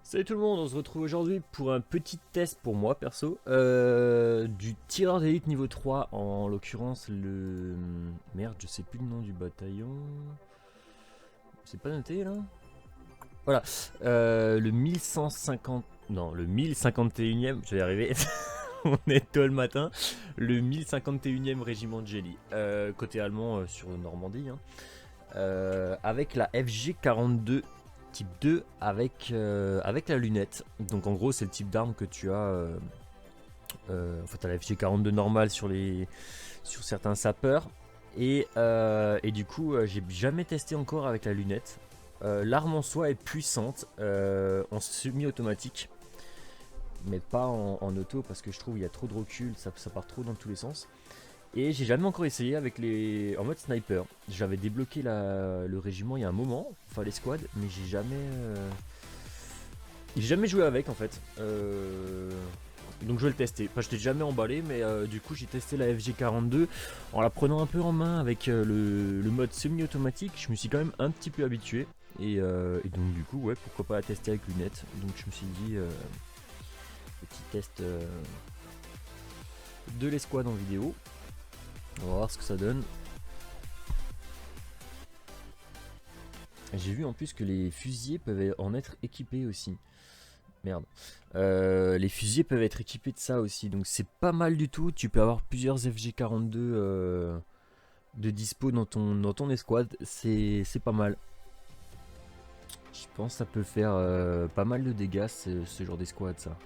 Salut tout le monde, on se retrouve aujourd'hui pour un petit test pour moi perso du tireur d'élite niveau 3, en l'occurrence le... Merde, je sais plus le nom du bataillon. C'est pas noté là. Voilà, le 1150... Non, le 1051ème, je vais y arriver, on est tôt le matin. Le 1051ème régiment de Jelly, côté allemand sur Normandie, hein. Avec la FG42 type 2 avec la lunette. Donc en gros c'est le type d'arme que tu as en fait à la FG42 normale sur certains sapeurs et du coup j'ai jamais testé encore avec la lunette. L'arme en soi est puissante en semi-automatique mais pas en auto parce que je trouve il y a trop de recul, ça part trop dans tous les sens. Et j'ai jamais encore essayé avec en mode sniper. J'avais débloqué le régiment il y a un moment, enfin les squads, mais j'ai jamais joué avec en fait. Donc je vais le tester. Enfin je t'ai jamais emballé, mais du coup j'ai testé la FG42 en la prenant un peu en main avec le mode semi-automatique. Je me suis quand même un petit peu habitué. Et donc du coup ouais, pourquoi pas la tester avec lunettes. Donc je me suis dit petit test de l'escouade en vidéo. On va voir ce que ça donne. J'ai vu en plus que les fusiliers peuvent en être équipés aussi. Merde. Les fusiliers peuvent être équipés de ça aussi. Donc c'est pas mal du tout. Tu peux avoir plusieurs FG42 de dispo dans ton escouade. C'est pas mal. Je pense que ça peut faire pas mal de dégâts ce genre d'escouade ça.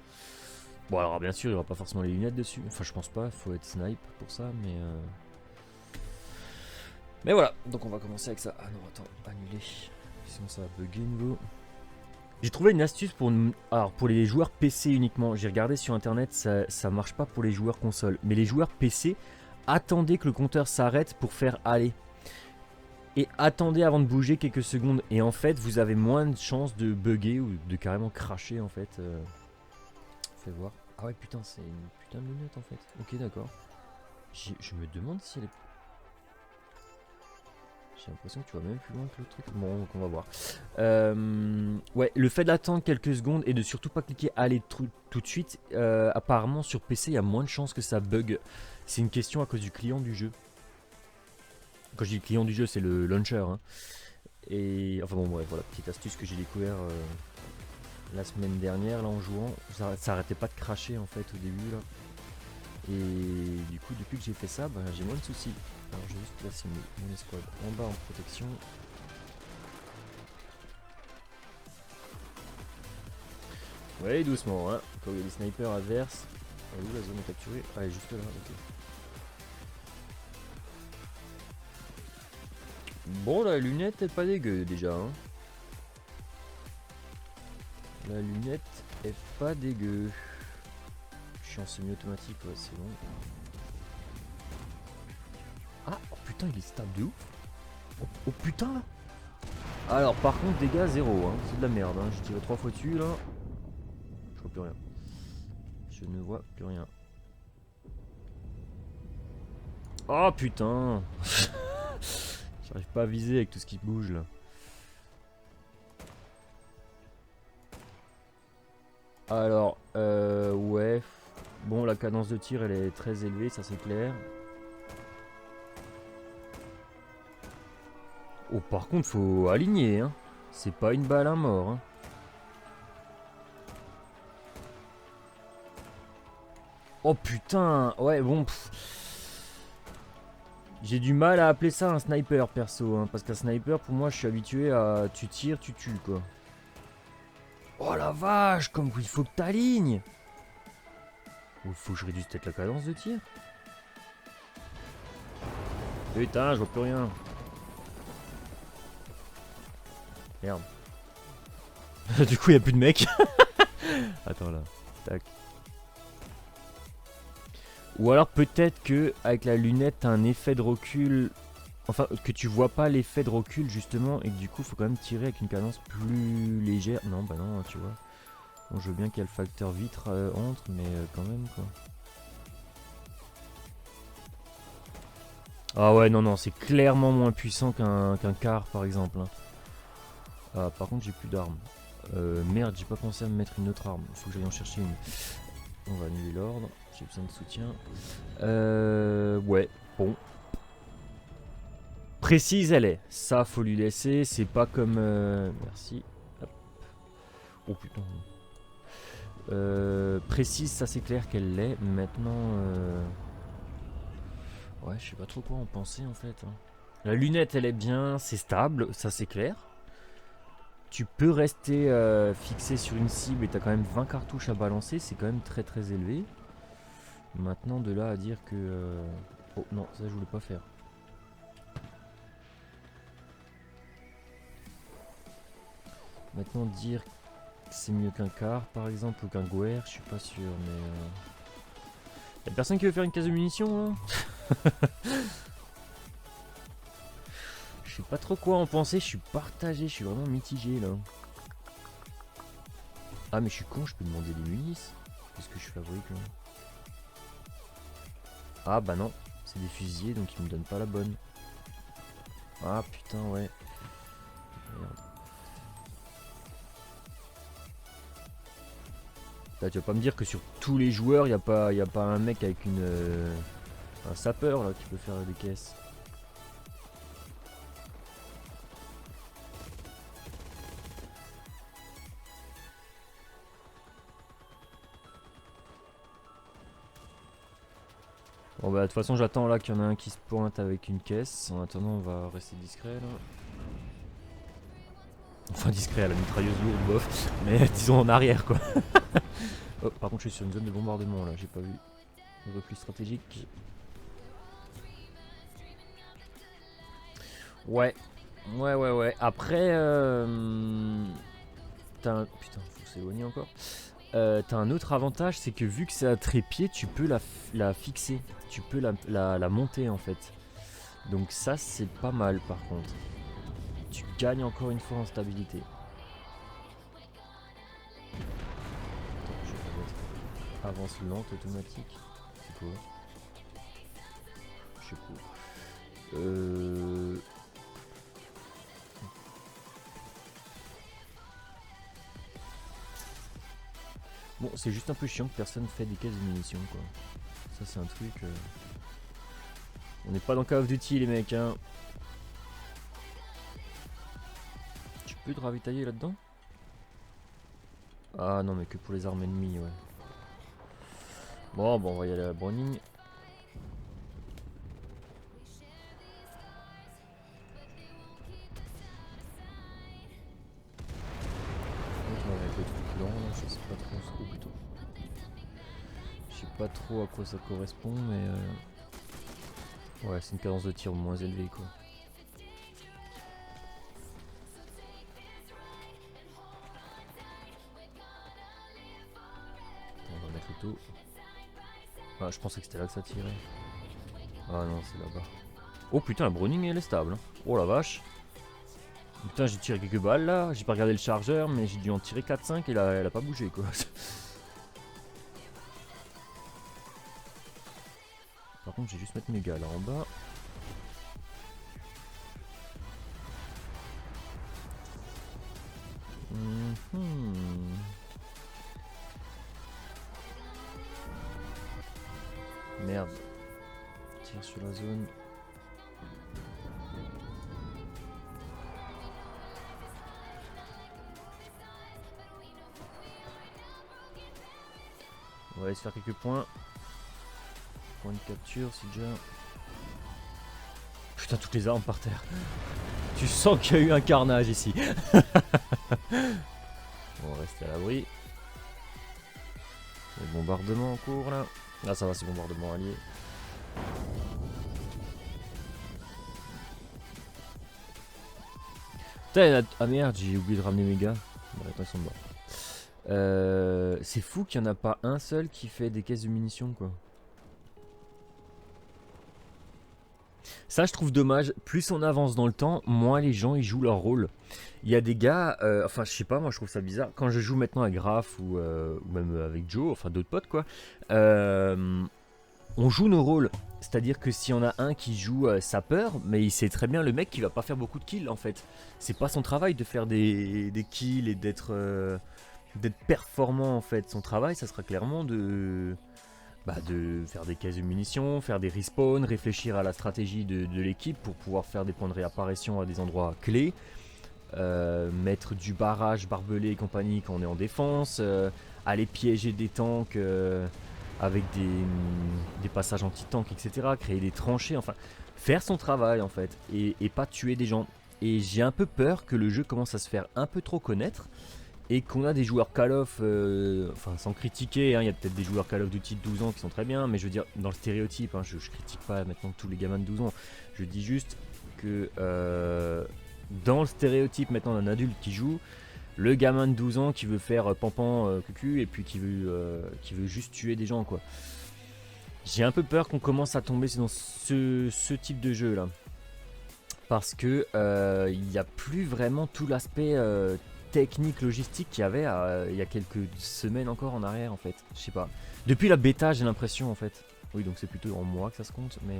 Bon alors bien sûr il n'y aura pas forcément les lunettes dessus. Enfin je pense pas. Il faut être snipe pour ça. Mais voilà, donc on va commencer avec ça. Ah non, attends, annuler. Sinon ça va bugger nouveau. J'ai trouvé une astuce pour les joueurs PC uniquement. J'ai regardé sur internet, ça marche pas pour les joueurs console. Mais les joueurs PC, attendez que le compteur s'arrête pour faire aller. Et attendez avant de bouger quelques secondes. Et en fait, vous avez moins de chances de bugger ou de carrément cracher en fait. Fais voir. Ah ouais, putain, c'est une putain de lunette en fait. Ok, d'accord. Je me demande si elle est... J'ai l'impression que tu vas même plus loin que le truc. Bon, donc on va voir. Ouais, le fait d'attendre quelques secondes et de surtout pas cliquer aller tout de suite, apparemment sur PC il y a moins de chances que ça bug. C'est une question à cause du client du jeu. Quand je dis client du jeu, c'est le launcher. Hein. Et enfin bon, bref, voilà, petite astuce que j'ai découvert la semaine dernière là en jouant. Ça arrêtait pas de cracher en fait au début là. Et du coup, depuis que j'ai fait ça, bah, j'ai moins de soucis. Alors, je vais juste placer mon escouade en bas en protection. Ouais, doucement, hein. Quand il y a des snipers adverses. Elle est où la zone à capturer? Ah, elle est juste là, ok. Bon, la lunette est pas dégueu déjà. Hein. La lunette est pas dégueu. Je suis en semi-automatique, ouais, c'est bon. Ah, oh putain, il est stable de ouf. Oh putain. Alors, par contre, dégâts 0. Hein. C'est de la merde. Hein. J'ai tiré 3 fois dessus là. Je vois plus rien. Je ne vois plus rien. Oh putain. J'arrive pas à viser avec tout ce qui bouge là. Alors, ouais. Bon, la cadence de tir elle est très élevée, ça c'est clair. Oh, par contre, faut aligner, hein. C'est pas une balle à mort, hein. Oh putain, ouais, bon. J'ai du mal à appeler ça un sniper perso, hein, parce qu'un sniper, pour moi, je suis habitué à tu tires, tu tues, quoi. Oh la vache, comme il faut que t'alignes. Il faut que je réduise peut-être la cadence de tir. Putain, je vois plus rien. Merde. Du coup, il a plus de mecs. Attends là. Tac. Ou alors peut-être que avec la lunette, t'as un effet de recul. Enfin, que tu vois pas l'effet de recul justement, et que du coup, faut quand même tirer avec une cadence plus légère. Non, bah non, tu vois. Bon, je veux bien qu'il y ait le facteur vitre entre, mais quand même quoi. Ah ouais, non, non, c'est clairement moins puissant qu'un car par exemple. Hein. Ah, par contre, j'ai plus d'armes. Merde, j'ai pas pensé à me mettre une autre arme. Faut que j'aille en chercher une. On va annuler l'ordre. J'ai besoin de soutien. Ouais, bon. Précise, elle est. Ça, faut lui laisser. C'est pas comme... Merci. Hop. Oh putain. Précise, ça c'est clair qu'elle l'est. Maintenant... Ouais, je sais pas trop quoi en penser en fait. La lunette, elle est bien. C'est stable, ça c'est clair. Tu peux rester fixé sur une cible et t'as quand même 20 cartouches à balancer. C'est quand même très très élevé. Maintenant, de là à dire que... Oh non, ça je voulais pas faire. Maintenant, dire que c'est mieux qu'un quart par exemple ou qu'un Guer, je suis pas sûr, mais... Y'a personne qui veut faire une case de munitions là? Je sais pas trop quoi en penser, je suis partagé, je suis vraiment mitigé là. Ah mais je suis con, je peux demander des munitions. Qu'est-ce que je fabrique là? Ah bah non, c'est des fusillés donc ils me donnent pas la bonne. Ah putain ouais. Merde. Là, tu vas pas me dire que sur tous les joueurs, y a pas un mec avec une un sapeur là qui peut faire des caisses. Bon bah de toute façon j'attends là qu'il y en a un qui se pointe avec une caisse. En attendant on va rester discret là. Enfin discret à la mitrailleuse lourde bof. Mais disons en arrière quoi. Oh, par contre je suis sur une zone de bombardement là, j'ai pas vu. Repli stratégique. Ouais. Ouais. Après t'as un... Putain faut s'éloigner encore. T'as un autre avantage, c'est que vu que c'est à trépied, tu peux la fixer. Tu peux la monter en fait. Donc ça c'est pas mal par contre. Tu gagnes encore une fois en stabilité. Attends, je vais mettre avance lente automatique. C'est quoi? Je sais pas. Bon, c'est juste un peu chiant que personne fait des caisses de munitions quoi. Ça c'est un truc... On n'est pas dans Call of Duty les mecs hein. Tu peux te ravitailler là-dedans? Ah non mais que pour les armes ennemies ouais. Bon on va y aller à la Browning. Je sais pas trop, plutôt. Je sais pas trop à quoi ça correspond mais ouais c'est une cadence de tir moins élevée quoi. On va mettre le taux. Ah je pensais que c'était là que ça tirait. Ah non c'est là-bas. Oh putain la Browning elle est stable hein. Oh la vache. Putain j'ai tiré quelques balles là, j'ai pas regardé le chargeur mais j'ai dû en tirer 4-5 et là, elle a pas bougé quoi. Par contre je vais juste mettre mes gars là en bas. Merde. Tire sur la zone. On va aller se faire quelques points. Point de capture, c'est déjà... Putain, toutes les armes par terre. Tu sens qu'il y a eu un carnage ici. On va rester à l'abri. Les bombardements en cours là. Là ça va, c'est bombardement allié. Putain, ah merde, j'ai oublié de ramener mes gars. Bon, attends, ils sont morts. C'est fou qu'il n'y en a pas un seul qui fait des caisses de munitions quoi. Ça je trouve dommage, plus on avance dans le temps, moins les gens ils jouent leur rôle. Il y a des gars, enfin je sais pas, moi je trouve ça bizarre, quand je joue maintenant à Graf ou même avec Joe, enfin d'autres potes quoi, on joue nos rôles. C'est-à-dire que s'il y en a un qui joue sapeur, mais il sait très bien le mec qui va pas faire beaucoup de kills en fait. C'est pas son travail de faire des kills et d'être performant en fait. Son travail, ça sera clairement de faire des caisses de munitions, faire des respawns, réfléchir à la stratégie de l'équipe pour pouvoir faire des points de réapparition à des endroits clés, mettre du barrage barbelé et compagnie quand on est en défense, aller piéger des tanks avec des passages anti-tank, etc., créer des tranchées, enfin, faire son travail en fait, et pas tuer des gens. Et j'ai un peu peur que le jeu commence à se faire un peu trop connaître, et qu'on a des joueurs Call of, enfin sans critiquer, hein, il y a peut-être des joueurs Call of Duty de 12 ans qui sont très bien, mais je veux dire, dans le stéréotype, hein, je critique pas maintenant tous les gamins de 12 ans, je dis juste que dans le stéréotype maintenant d'un adulte qui joue, le gamin de 12 ans qui veut faire pampan cucu et puis qui veut juste tuer des gens quoi. J'ai un peu peur qu'on commence à tomber dans ce type de jeu là. Parce que il n'y a plus vraiment tout l'aspect technique, logistique qu'il y avait il y a quelques semaines encore en arrière en fait. Je sais pas. Depuis la bêta j'ai l'impression en fait. Oui donc c'est plutôt en moi que ça se compte mais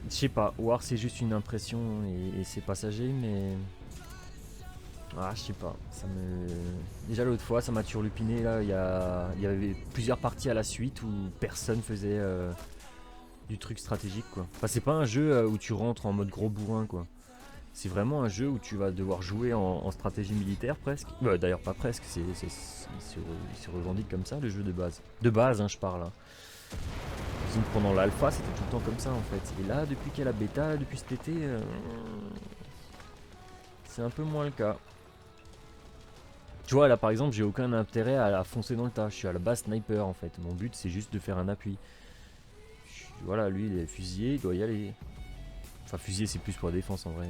je sais pas. Ou alors c'est juste une impression et c'est passager mais... Ah je sais pas. Déjà l'autre fois ça m'a turlupiné là. Il y avait plusieurs parties à la suite où personne faisait du truc stratégique quoi. Enfin c'est pas un jeu où tu rentres en mode gros bourrin quoi. C'est vraiment un jeu où tu vas devoir jouer en stratégie militaire presque. D'ailleurs pas presque, il se revendique comme ça le jeu de base. De base hein, je parle. Hein. Disons que pendant l'alpha c'était tout le temps comme ça en fait. Et là depuis qu'il y a la bêta, depuis cet été, c'est un peu moins le cas. Tu vois là par exemple j'ai aucun intérêt à foncer dans le tas. Je suis à la base sniper en fait. Mon but c'est juste de faire un appui. Voilà lui il est fusillé, il doit y aller. Enfin fusillé c'est plus pour la défense en vrai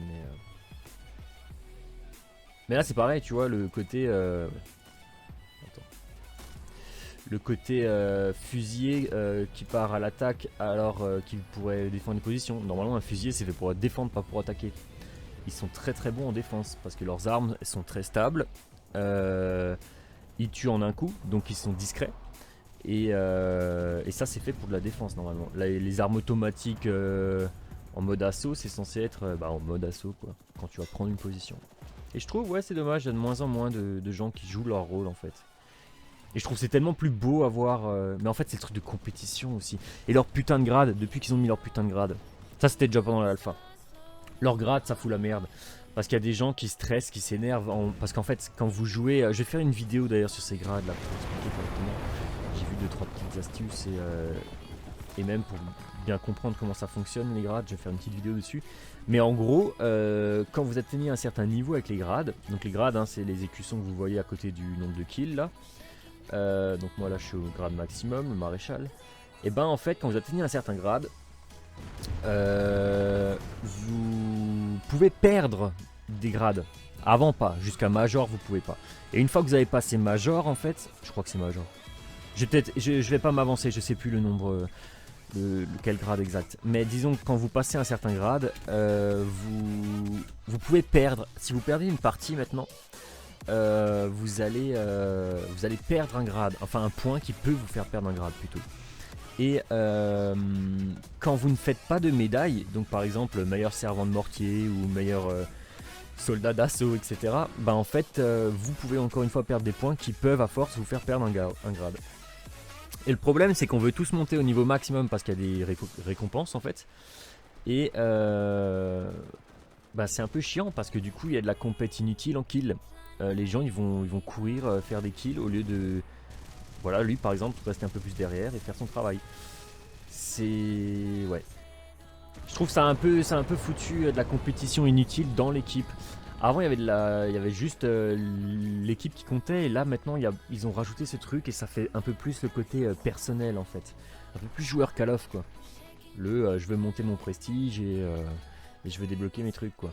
mais là c'est pareil tu vois le côté fusillé qui part à l'attaque alors qu'il pourrait défendre une position. Normalement un fusillé c'est fait pour défendre pas pour attaquer. Ils sont très très bons en défense parce que leurs armes sont très stables, ils tuent en un coup donc ils sont discrets et ça c'est fait pour de la défense normalement. Là, les armes automatiques en mode assaut c'est censé être en mode assaut quoi, quand tu vas prendre une position. Et je trouve ouais c'est dommage, il y a de moins en moins de gens qui jouent leur rôle en fait. Et je trouve c'est tellement plus beau à voir, mais en fait c'est le truc de compétition aussi. Et leur putain de grade, depuis qu'ils ont mis leur putain de grade, ça c'était déjà pendant l'alpha. Leur grade ça fout la merde. Parce qu'il y a des gens qui stressent, qui s'énervent, parce qu'en fait quand vous jouez, je vais faire une vidéo d'ailleurs sur ces grades là pour expliquer correctement. J'ai vu 2-3 petites astuces et même pour bien comprendre comment ça fonctionne les grades, je vais faire une petite vidéo dessus. Mais en gros, quand vous atteignez un certain niveau avec les grades, donc les grades hein, c'est les écussons que vous voyez à côté du nombre de kills là. Donc moi là je suis au grade maximum, le maréchal. Et ben en fait quand vous atteignez un certain grade, vous pouvez perdre des grades. Avant pas, jusqu'à major vous pouvez pas. Et une fois que vous avez passé major en fait, je crois que c'est major. Je vais pas m'avancer, je sais plus le nombre, quel grade exact. Mais disons que quand vous passez un certain grade, vous pouvez perdre. Si vous perdez une partie maintenant, vous allez perdre un grade, enfin un point qui peut vous faire perdre un grade plutôt. Et quand vous ne faites pas de médaille, donc par exemple meilleur servant de mortier ou meilleur soldat d'assaut, etc. Bah en fait vous pouvez encore une fois perdre des points qui peuvent à force vous faire perdre un grade. Et le problème c'est qu'on veut tous monter au niveau maximum parce qu'il y a des récompenses en fait. Et bah c'est un peu chiant parce que du coup il y a de la compète inutile en kill. Les gens ils vont courir faire des kills au lieu de... Voilà, lui par exemple rester un peu plus derrière et faire son travail. C'est... Ouais. Je trouve ça un peu foutu de la compétition inutile dans l'équipe. Avant il y avait juste l'équipe qui comptait et là maintenant ils ont rajouté ce truc et ça fait un peu plus le côté personnel en fait. Un peu plus joueur Call of quoi. Je veux monter mon prestige et je veux débloquer mes trucs quoi.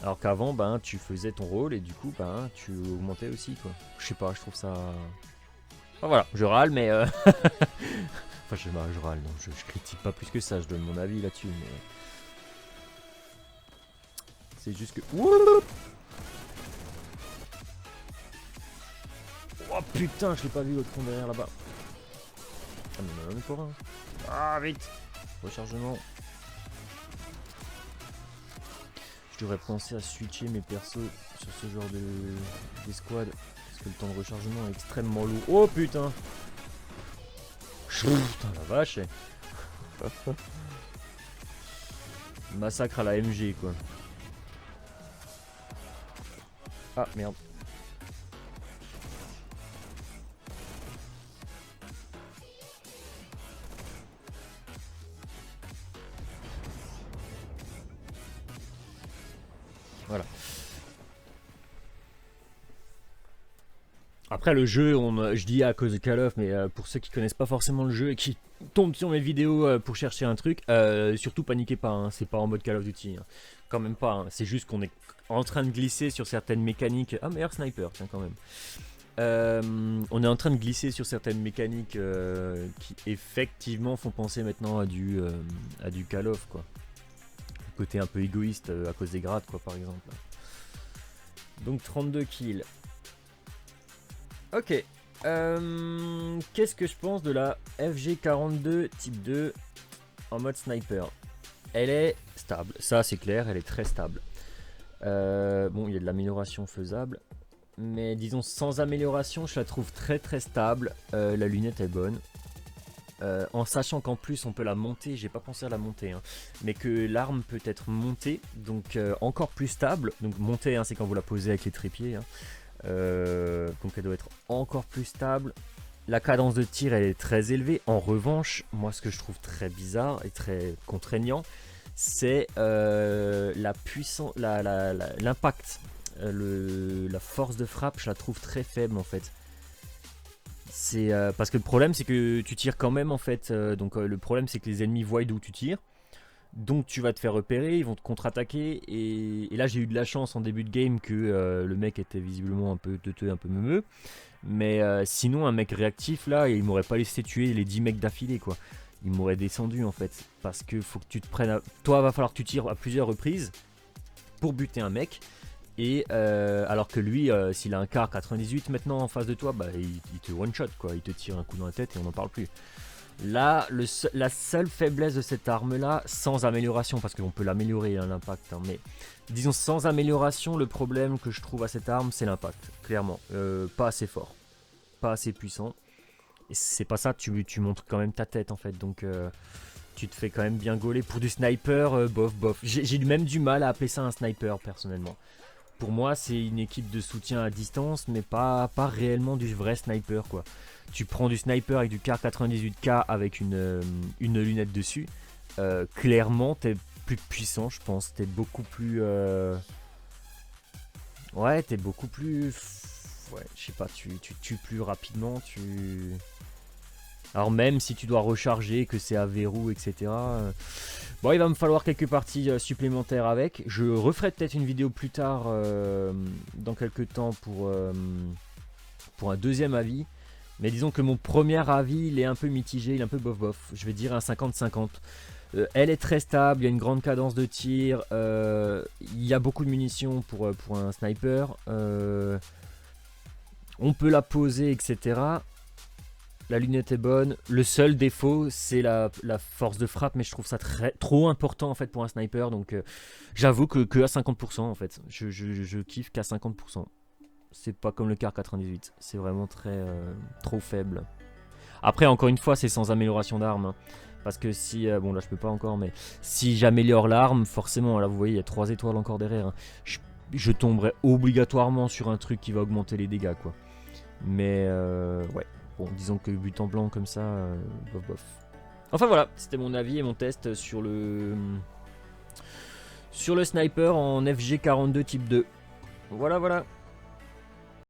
Alors qu'avant ben tu faisais ton rôle et du coup ben tu augmentais aussi quoi. Je sais pas, je trouve ça... Enfin, voilà, je râle mais enfin je râle, non, je critique pas plus que ça, je donne mon avis là-dessus mais... C'est juste que... Oh putain, je l'ai pas vu l'autre con derrière là-bas. Ah mais non, pour un. Ah vite. Rechargement. Je devrais penser à switcher mes persos sur ce genre d'escouade. Parce que le temps de rechargement est extrêmement lourd. Oh putain! Putain la vache! Massacre à la MG quoi. Ah merde. Voilà. Après le jeu, je dis à cause de Call of, mais pour ceux qui connaissent pas forcément le jeu et qui tombent sur mes vidéos pour chercher un truc, surtout paniquez pas, hein, c'est pas en mode Call of Duty, hein. Quand même pas, hein. C'est juste qu'on est en train de glisser sur certaines mécaniques. Ah meilleur sniper, tiens quand même. On est en train de glisser sur certaines mécaniques qui effectivement font penser maintenant à du Call of quoi. Le côté un peu égoïste à cause des grades quoi par exemple. Donc 32 kills. Ok. Qu'est-ce que je pense de la FG42 type 2 en mode sniper? Elle est stable, ça c'est clair, elle est très stable. Bon, il y a de l'amélioration faisable. Mais disons sans amélioration, je la trouve très très stable. La lunette est bonne. En sachant qu'en plus on peut la monter, j'ai pas pensé à la monter, hein, mais que l'arme peut être montée, donc encore plus stable. Donc montée, hein, c'est quand vous la posez avec les trépieds. Hein. Donc elle doit être encore plus stable. La cadence de tir elle est très élevée. En revanche, moi ce que je trouve très bizarre et très contraignant, c'est la puissance, l'impact, la force de frappe, je la trouve très faible en fait. C'est parce que le problème c'est que tu tires quand même en fait. Donc le problème c'est que les ennemis voient d'où tu tires. Donc tu vas te faire repérer, ils vont te contre-attaquer et là j'ai eu de la chance en début de game que le mec était visiblement un peu teuteux, un peu meumeux. Mais sinon un mec réactif là, il m'aurait pas laissé tuer les 10 mecs d'affilée quoi. Il m'aurait descendu en fait. Parce que faut que tu te prennes toi va falloir que tu tires à plusieurs reprises pour buter un mec. Et alors que lui, s'il a un car 98 maintenant en face de toi, bah, il te one shot quoi, il te tire un coup dans la tête et on n'en parle plus. Là, la seule faiblesse de cette arme là, sans amélioration, parce qu'on peut l'améliorer hein, l'impact, hein, mais disons sans amélioration, le problème que je trouve à cette arme c'est l'impact, clairement, pas assez fort, pas assez puissant, et c'est pas ça, tu montres quand même ta tête en fait, donc tu te fais quand même bien gauler pour du sniper, bof bof, j'ai même du mal à appeler ça un sniper personnellement. Pour moi, c'est une équipe de soutien à distance, mais pas réellement du vrai sniper, quoi. Tu prends du sniper avec du car 98K avec une lunette dessus. Clairement, t'es plus puissant, je pense. T'es beaucoup plus... Ouais, t'es beaucoup plus... Ouais, je sais pas, tu tues plus rapidement, Alors même si tu dois recharger, que c'est à verrou, etc. Bon, il va me falloir quelques parties supplémentaires avec. Je referai peut-être une vidéo plus tard, dans quelques temps, pour un deuxième avis. Mais disons que mon premier avis, il est un peu mitigé, il est un peu bof-bof. Je vais dire un 50-50. Elle est très stable, il y a une grande cadence de tir. Il y a beaucoup de munitions pour un sniper. On peut la poser, etc. La lunette est bonne. Le seul défaut, c'est la force de frappe, mais je trouve ça trop important en fait pour un sniper. Donc, j'avoue que à 50% en fait. Je kiffe qu'à 50%. C'est pas comme le car 98. C'est vraiment trop faible. Après, encore une fois, c'est sans amélioration d'arme. Hein. Parce que si... bon, là, je peux pas encore, mais si j'améliore l'arme, forcément, là, vous voyez, il y a 3 étoiles encore derrière. Hein. Je tomberai obligatoirement sur un truc qui va augmenter les dégâts, quoi. Mais, ouais. Bon, disons que but en blanc comme ça, bof bof. Enfin voilà, c'était mon avis et mon test sur le sniper en FG42 type 2. Voilà.